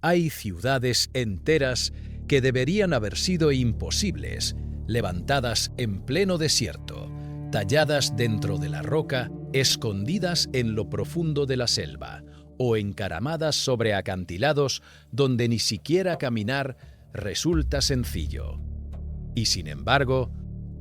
Hay ciudades enteras que deberían haber sido imposibles, levantadas en pleno desierto, talladas dentro de la roca, escondidas en lo profundo de la selva, o encaramadas sobre acantilados donde ni siquiera caminar resulta sencillo. Y sin embargo,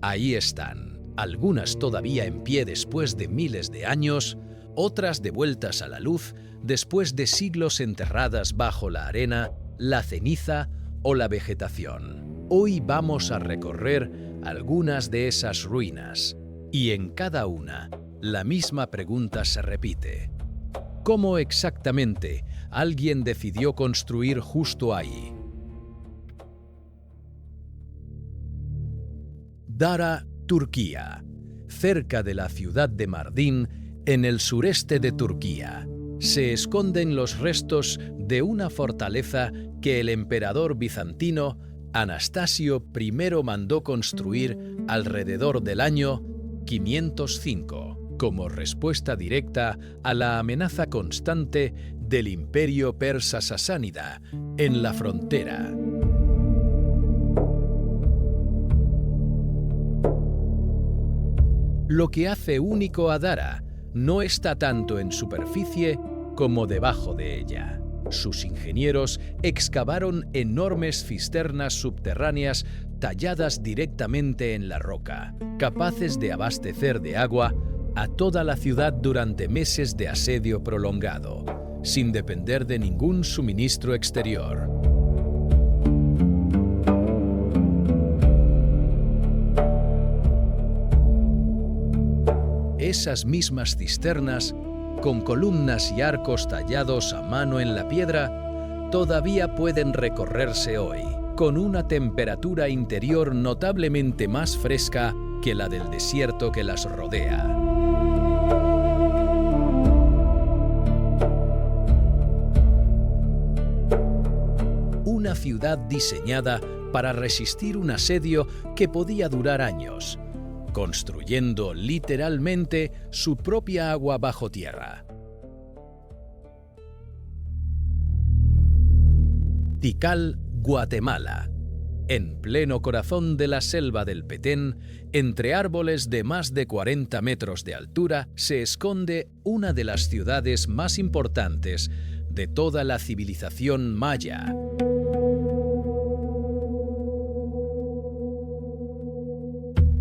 ahí están, algunas todavía en pie después de miles de años, otras devueltas a la luz después de siglos enterradas bajo la arena, la ceniza o la vegetación. Hoy vamos a recorrer algunas de esas ruinas, y en cada una, la misma pregunta se repite. ¿Cómo exactamente alguien decidió construir justo ahí? Dara, Turquía, cerca de la ciudad de Mardin, en el sureste de Turquía, se esconden los restos de una fortaleza que el emperador bizantino Anastasio I mandó construir alrededor del año 505, como respuesta directa a la amenaza constante del imperio persa sasánida en la frontera. Lo que hace único a Dara no está tanto en superficie como debajo de ella. Sus ingenieros excavaron enormes cisternas subterráneas talladas directamente en la roca, capaces de abastecer de agua a toda la ciudad durante meses de asedio prolongado, sin depender de ningún suministro exterior. Esas mismas cisternas, con columnas y arcos tallados a mano en la piedra, todavía pueden recorrerse hoy, con una temperatura interior notablemente más fresca que la del desierto que las rodea. Una ciudad diseñada para resistir un asedio que podía durar años, construyendo literalmente su propia agua bajo tierra. Tikal, Guatemala. En pleno corazón de la selva del Petén, entre árboles de más de 40 metros de altura, se esconde una de las ciudades más importantes de toda la civilización maya.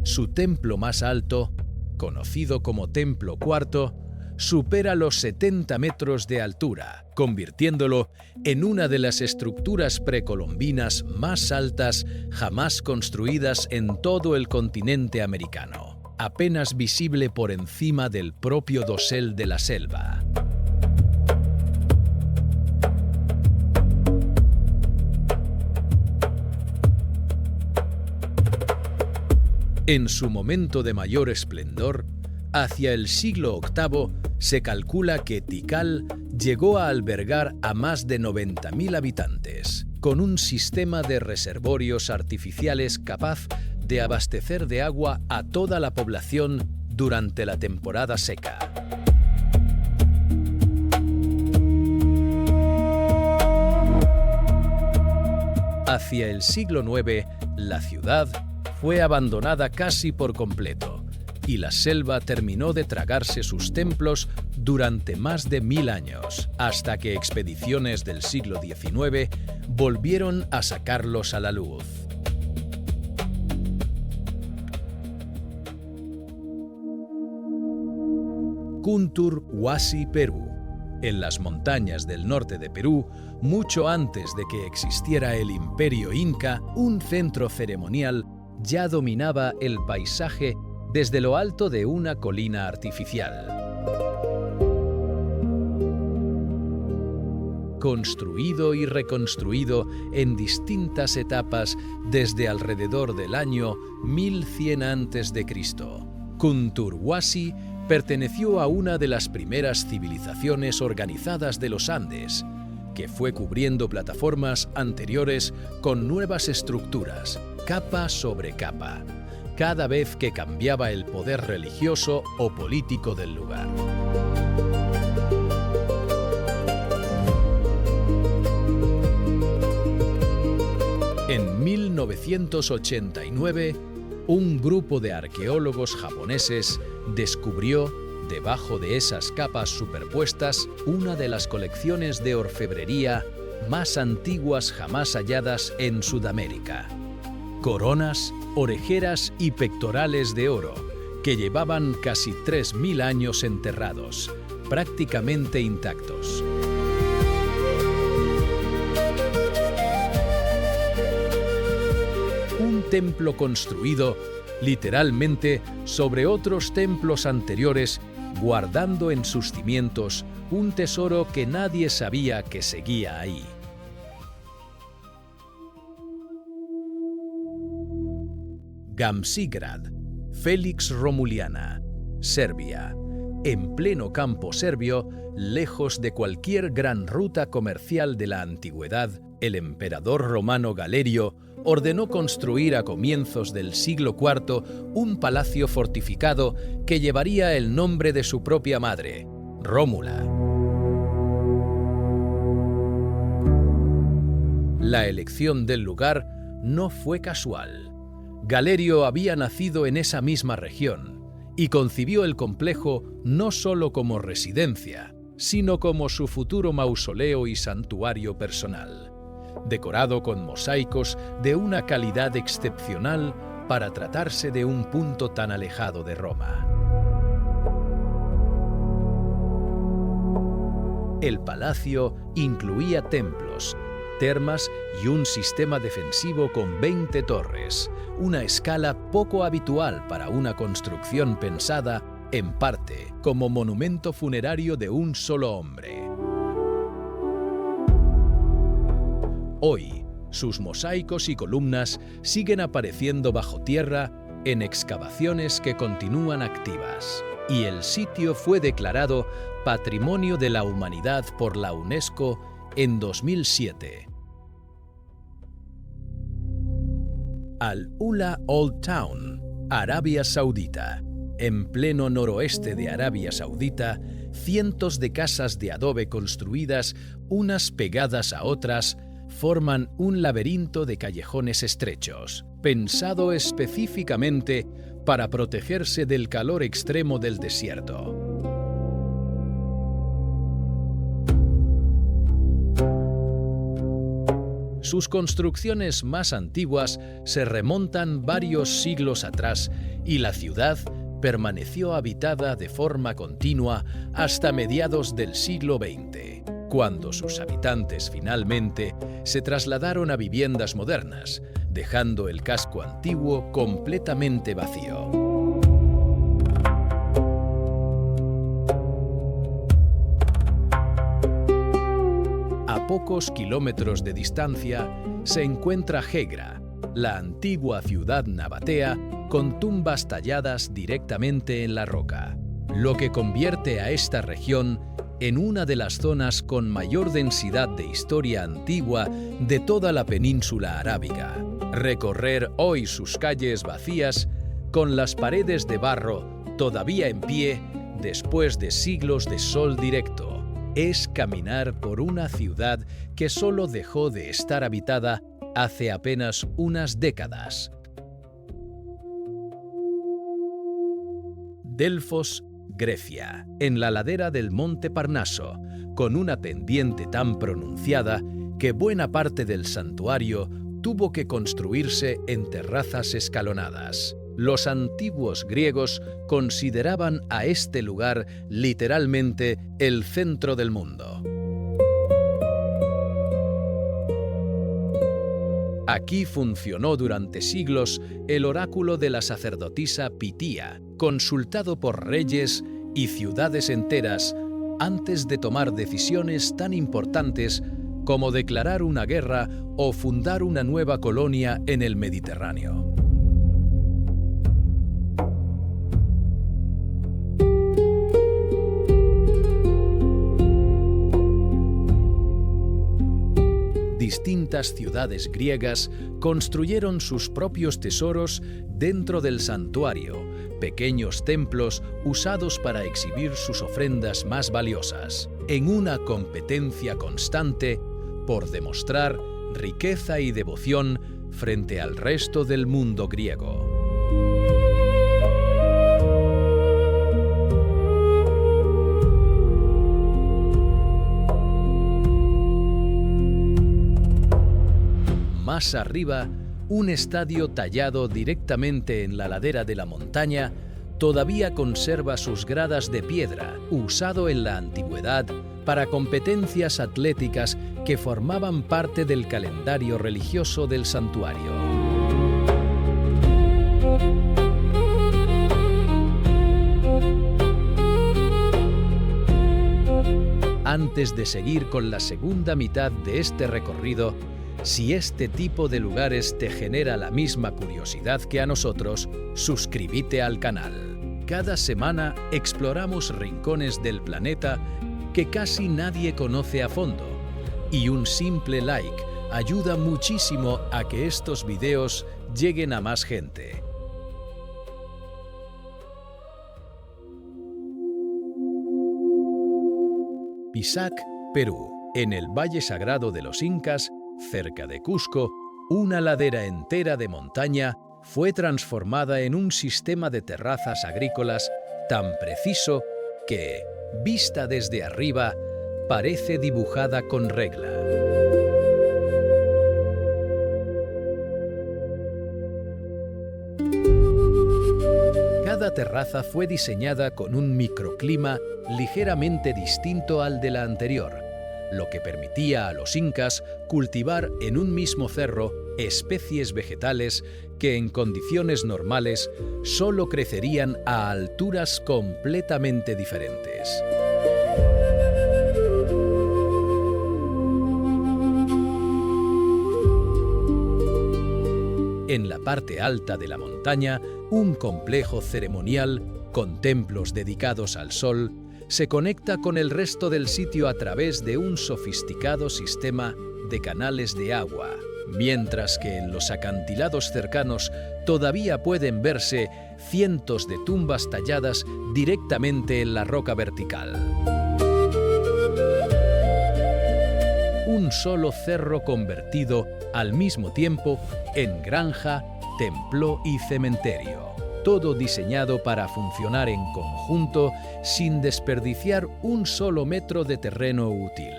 Su templo más alto, conocido como Templo Cuarto, supera los 70 metros de altura, convirtiéndolo en una de las estructuras precolombinas más altas jamás construidas en todo el continente americano, apenas visible por encima del propio dosel de la selva. En su momento de mayor esplendor, hacia el siglo VIII, se calcula que Tikal llegó a albergar a más de 90.000 habitantes, con un sistema de reservorios artificiales capaz de abastecer de agua a toda la población durante la temporada seca. Hacia el siglo IX, la ciudad fue abandonada casi por completo, y la selva terminó de tragarse sus templos durante más de 1000 años, hasta que expediciones del siglo XIX volvieron a sacarlos a la luz. Guntur Huasi, Perú. En las montañas del norte de Perú, mucho antes de que existiera el Imperio Inca, un centro ceremonial ya dominaba el paisaje desde lo alto de una colina artificial. Construido y reconstruido en distintas etapas desde alrededor del año 1100 a.C., Guntur Huasi perteneció a una de las primeras civilizaciones organizadas de los Andes, que fue cubriendo plataformas anteriores con nuevas estructuras, capa sobre capa, cada vez que cambiaba el poder religioso o político del lugar. 1989, un grupo de arqueólogos japoneses descubrió, debajo de esas capas superpuestas, una de las colecciones de orfebrería más antiguas jamás halladas en Sudamérica. Coronas, orejeras y pectorales de oro, que llevaban casi 3.000 años enterrados, prácticamente intactos. Un templo construido, literalmente, sobre otros templos anteriores, guardando en sus cimientos un tesoro que nadie sabía que seguía ahí. Gamzigrad, Felix Romuliana, Serbia. En pleno campo serbio, lejos de cualquier gran ruta comercial de la antigüedad, el emperador romano Galerio ordenó construir a comienzos del siglo IV un palacio fortificado que llevaría el nombre de su propia madre, Rómula. La elección del lugar no fue casual. Galerio había nacido en esa misma región y concibió el complejo no solo como residencia, sino como su futuro mausoleo y santuario personal, decorado con mosaicos de una calidad excepcional para tratarse de un punto tan alejado de Roma. El palacio incluía templos, termas y un sistema defensivo con 20 torres, una escala poco habitual para una construcción pensada, en parte, como monumento funerario de un solo hombre. Hoy, sus mosaicos y columnas siguen apareciendo bajo tierra en excavaciones que continúan activas, y el sitio fue declarado Patrimonio de la Humanidad por la UNESCO en 2007. Al-Ula Old Town, Arabia Saudita. En pleno noroeste de Arabia Saudita, cientos de casas de adobe construidas, unas pegadas a otras, forman un laberinto de callejones estrechos, pensado específicamente para protegerse del calor extremo del desierto. Sus construcciones más antiguas se remontan varios siglos atrás y la ciudad permaneció habitada de forma continua hasta mediados del siglo XX, cuando sus habitantes finalmente se trasladaron a viviendas modernas, dejando el casco antiguo completamente vacío. A pocos kilómetros de distancia se encuentra Hegra, la antigua ciudad nabatea con tumbas talladas directamente en la roca, lo que convierte a esta región en una de las zonas con mayor densidad de historia antigua de toda la península arábiga. Recorrer hoy sus calles vacías, con las paredes de barro todavía en pie después de siglos de sol directo, es caminar por una ciudad que solo dejó de estar habitada hace apenas unas décadas. Delfos, Grecia, en la ladera del monte Parnaso, con una pendiente tan pronunciada que buena parte del santuario tuvo que construirse en terrazas escalonadas. Los antiguos griegos consideraban a este lugar literalmente el centro del mundo. Aquí funcionó durante siglos el oráculo de la sacerdotisa Pitía, consultado por reyes y ciudades enteras antes de tomar decisiones tan importantes como declarar una guerra o fundar una nueva colonia en el Mediterráneo. Distintas ciudades griegas construyeron sus propios tesoros dentro del santuario, pequeños templos usados para exhibir sus ofrendas más valiosas, en una competencia constante por demostrar riqueza y devoción frente al resto del mundo griego. Más arriba, un estadio tallado directamente en la ladera de la montaña todavía conserva sus gradas de piedra, usado en la antigüedad para competencias atléticas que formaban parte del calendario religioso del santuario. Antes de seguir con la segunda mitad de este recorrido, si este tipo de lugares te genera la misma curiosidad que a nosotros, suscríbete al canal. Cada semana exploramos rincones del planeta que casi nadie conoce a fondo, y un simple like ayuda muchísimo a que estos videos lleguen a más gente. Pisac, Perú. En el Valle Sagrado de los Incas, cerca de Cusco, una ladera entera de montaña fue transformada en un sistema de terrazas agrícolas tan preciso que, vista desde arriba, parece dibujada con regla. Cada terraza fue diseñada con un microclima ligeramente distinto al de la anterior, lo que permitía a los incas cultivar en un mismo cerro especies vegetales que en condiciones normales solo crecerían a alturas completamente diferentes. En la parte alta de la montaña, un complejo ceremonial con templos dedicados al sol se conecta con el resto del sitio a través de un sofisticado sistema de canales de agua, mientras que en los acantilados cercanos todavía pueden verse cientos de tumbas talladas directamente en la roca vertical. Un solo cerro convertido al mismo tiempo en granja, templo y cementerio. Todo diseñado para funcionar en conjunto sin desperdiciar un solo metro de terreno útil.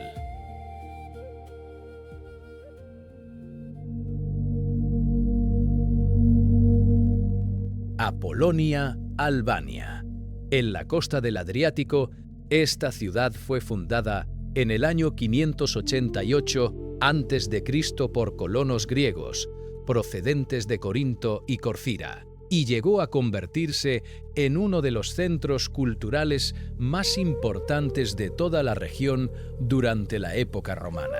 Apolonia, Albania. En la costa del Adriático, esta ciudad fue fundada en el año 588 a.C. por colonos griegos, procedentes de Corinto y Corcira, y llegó a convertirse en uno de los centros culturales más importantes de toda la región durante la época romana.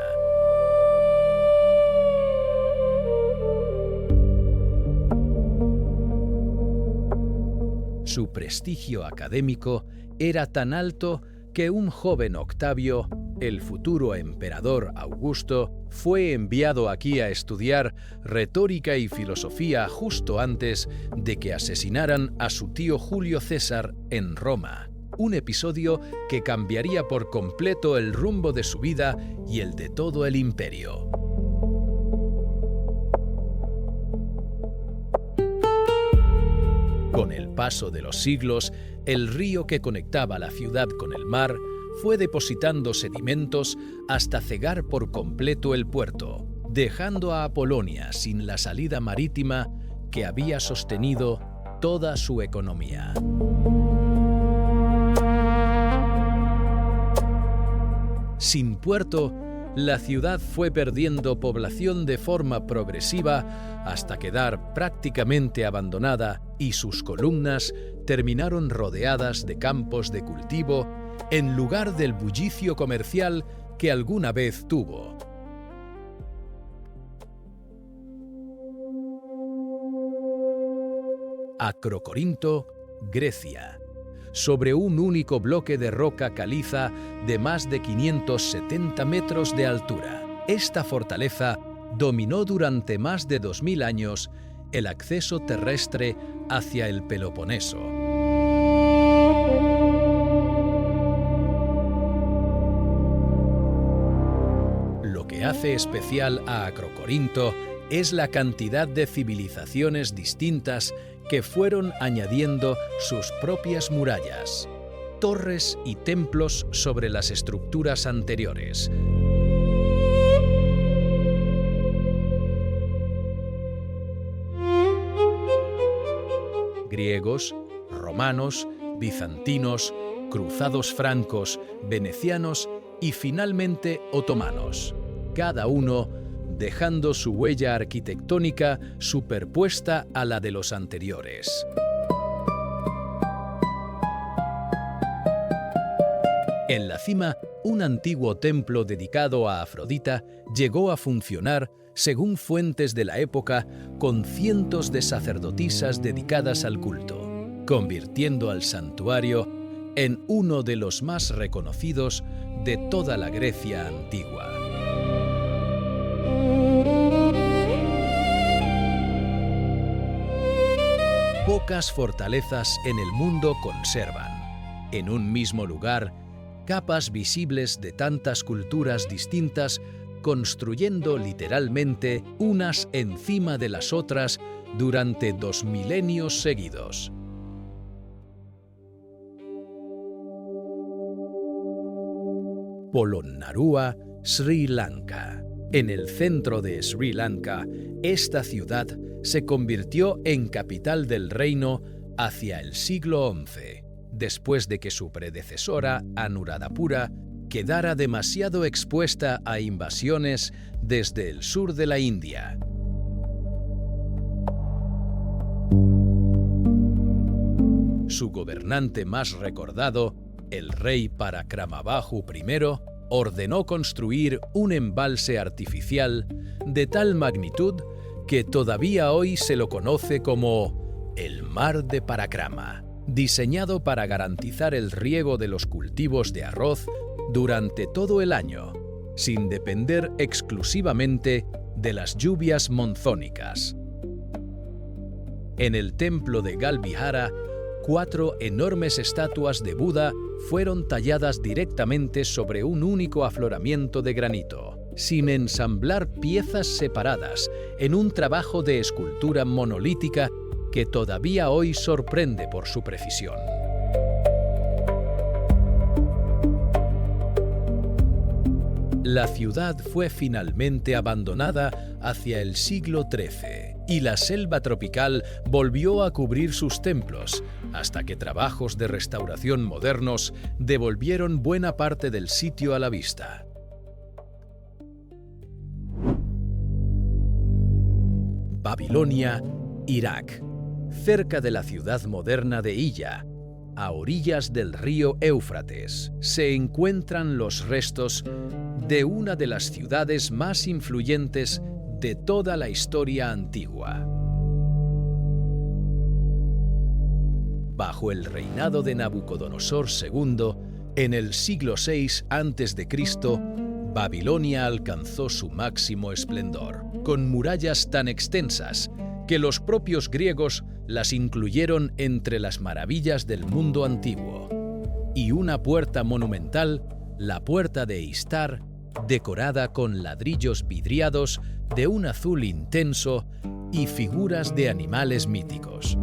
Su prestigio académico era tan alto que un joven Octavio, el futuro emperador Augusto, fue enviado aquí a estudiar retórica y filosofía justo antes de que asesinaran a su tío Julio César en Roma, un episodio que cambiaría por completo el rumbo de su vida y el de todo el imperio. Con el paso de los siglos, el río que conectaba la ciudad con el mar fue depositando sedimentos hasta cegar por completo el puerto, dejando a Apolonia sin la salida marítima que había sostenido toda su economía. Sin puerto, la ciudad fue perdiendo población de forma progresiva hasta quedar prácticamente abandonada y sus columnas terminaron rodeadas de campos de cultivo en lugar del bullicio comercial que alguna vez tuvo. Acrocorinto, Grecia. Sobre un único bloque de roca caliza de más de 570 metros de altura. Esta fortaleza dominó durante más de 2000 años el acceso terrestre hacia el Peloponeso. Lo que hace especial a Acrocorinto es la cantidad de civilizaciones distintas que fueron añadiendo sus propias murallas, torres y templos sobre las estructuras anteriores. Griegos, romanos, bizantinos, cruzados francos, venecianos y finalmente otomanos, cada uno dejando su huella arquitectónica superpuesta a la de los anteriores. En la cima, un antiguo templo dedicado a Afrodita llegó a funcionar, según fuentes de la época, con cientos de sacerdotisas dedicadas al culto, convirtiendo al santuario en uno de los más reconocidos de toda la Grecia antigua. Pocas fortalezas en el mundo conservan, en un mismo lugar, capas visibles de tantas culturas distintas, construyendo literalmente unas encima de las otras durante 2 milenios seguidos. Polonnaruwa, Sri Lanka. En el centro de Sri Lanka, esta ciudad se convirtió en capital del reino hacia el siglo XI, después de que su predecesora, Anuradhapura, quedara demasiado expuesta a invasiones desde el sur de la India. Su gobernante más recordado, el rey Parakramabahu I, ordenó construir un embalse artificial de tal magnitud que todavía hoy se lo conoce como el Mar de Parakrama, diseñado para garantizar el riego de los cultivos de arroz durante todo el año, sin depender exclusivamente de las lluvias monzónicas. En el templo de Galvihara, 4 enormes estatuas de Buda fueron talladas directamente sobre un único afloramiento de granito, sin ensamblar piezas separadas, en un trabajo de escultura monolítica que todavía hoy sorprende por su precisión. La ciudad fue finalmente abandonada hacia el siglo XIII y la selva tropical volvió a cubrir sus templos, hasta que trabajos de restauración modernos devolvieron buena parte del sitio a la vista. Babilonia, Irak. Cerca de la ciudad moderna de Hilla, a orillas del río Éufrates, se encuentran los restos de una de las ciudades más influyentes de toda la historia antigua. Bajo el reinado de Nabucodonosor II, en el siglo VI a.C., Babilonia alcanzó su máximo esplendor, con murallas tan extensas que los propios griegos las incluyeron entre las maravillas del mundo antiguo, y una puerta monumental, la Puerta de Istar, decorada con ladrillos vidriados de un azul intenso y figuras de animales míticos.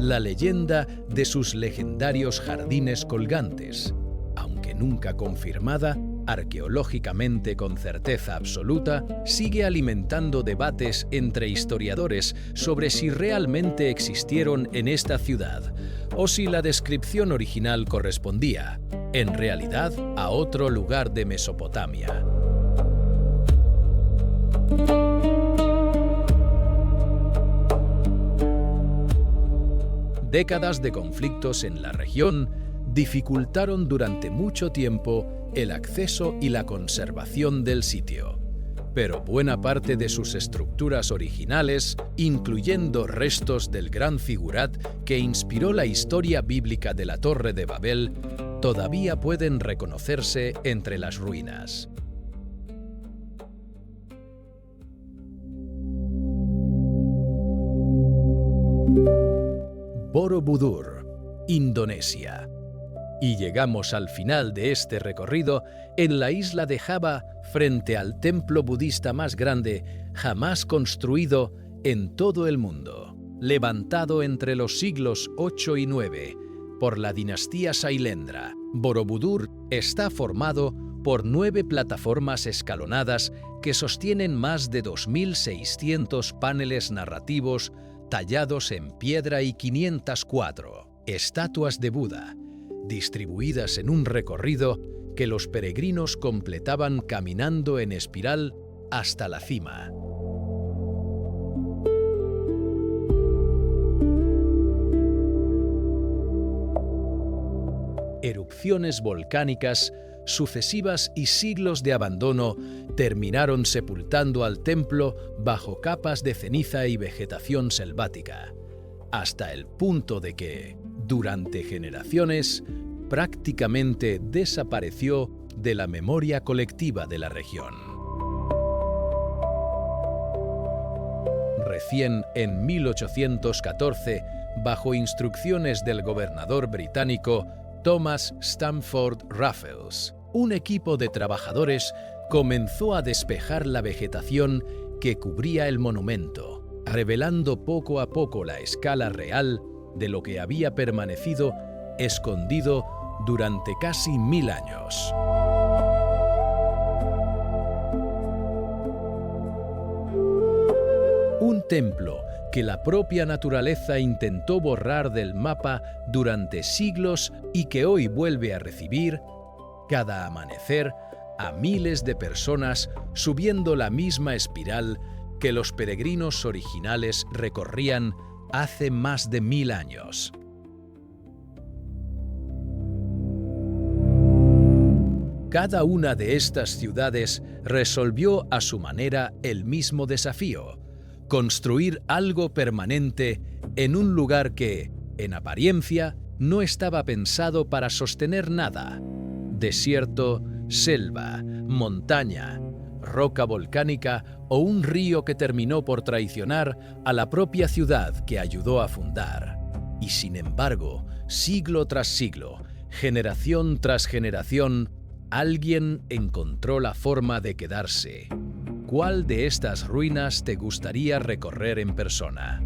La leyenda de sus legendarios jardines colgantes, aunque nunca confirmada arqueológicamente con certeza absoluta, sigue alimentando debates entre historiadores sobre si realmente existieron en esta ciudad o si la descripción original correspondía, en realidad, a otro lugar de Mesopotamia. Décadas de conflictos en la región dificultaron durante mucho tiempo el acceso y la conservación del sitio, pero buena parte de sus estructuras originales, incluyendo restos del gran figurat que inspiró la historia bíblica de la Torre de Babel, todavía pueden reconocerse entre las ruinas. Borobudur, Indonesia. Y llegamos al final de este recorrido en la isla de Java, frente al templo budista más grande jamás construido en todo el mundo, levantado entre los siglos 8 y 9 por la dinastía Sailendra. Borobudur está formado por 9 plataformas escalonadas que sostienen más de 2.600 paneles narrativos tallados en piedra y 504 estatuas de Buda, distribuidas en un recorrido que los peregrinos completaban caminando en espiral hasta la cima. Erupciones volcánicas sucesivas y siglos de abandono terminaron sepultando al templo bajo capas de ceniza y vegetación selvática, hasta el punto de que, durante generaciones, prácticamente desapareció de la memoria colectiva de la región. Recién en 1814, bajo instrucciones del gobernador británico Thomas Stamford Raffles, un equipo de trabajadores comenzó a despejar la vegetación que cubría el monumento, revelando poco a poco la escala real de lo que había permanecido escondido durante casi 1000 años. Un templo que la propia naturaleza intentó borrar del mapa durante siglos y que hoy vuelve a recibir, cada amanecer, a miles de personas subiendo la misma espiral que los peregrinos originales recorrían hace más de 1000 años. Cada una de estas ciudades resolvió a su manera el mismo desafío: construir algo permanente en un lugar que, en apariencia, no estaba pensado para sostener nada. Desierto, selva, montaña, roca volcánica o un río que terminó por traicionar a la propia ciudad que ayudó a fundar. Y sin embargo, siglo tras siglo, generación tras generación, alguien encontró la forma de quedarse. ¿Cuál de estas ruinas te gustaría recorrer en persona?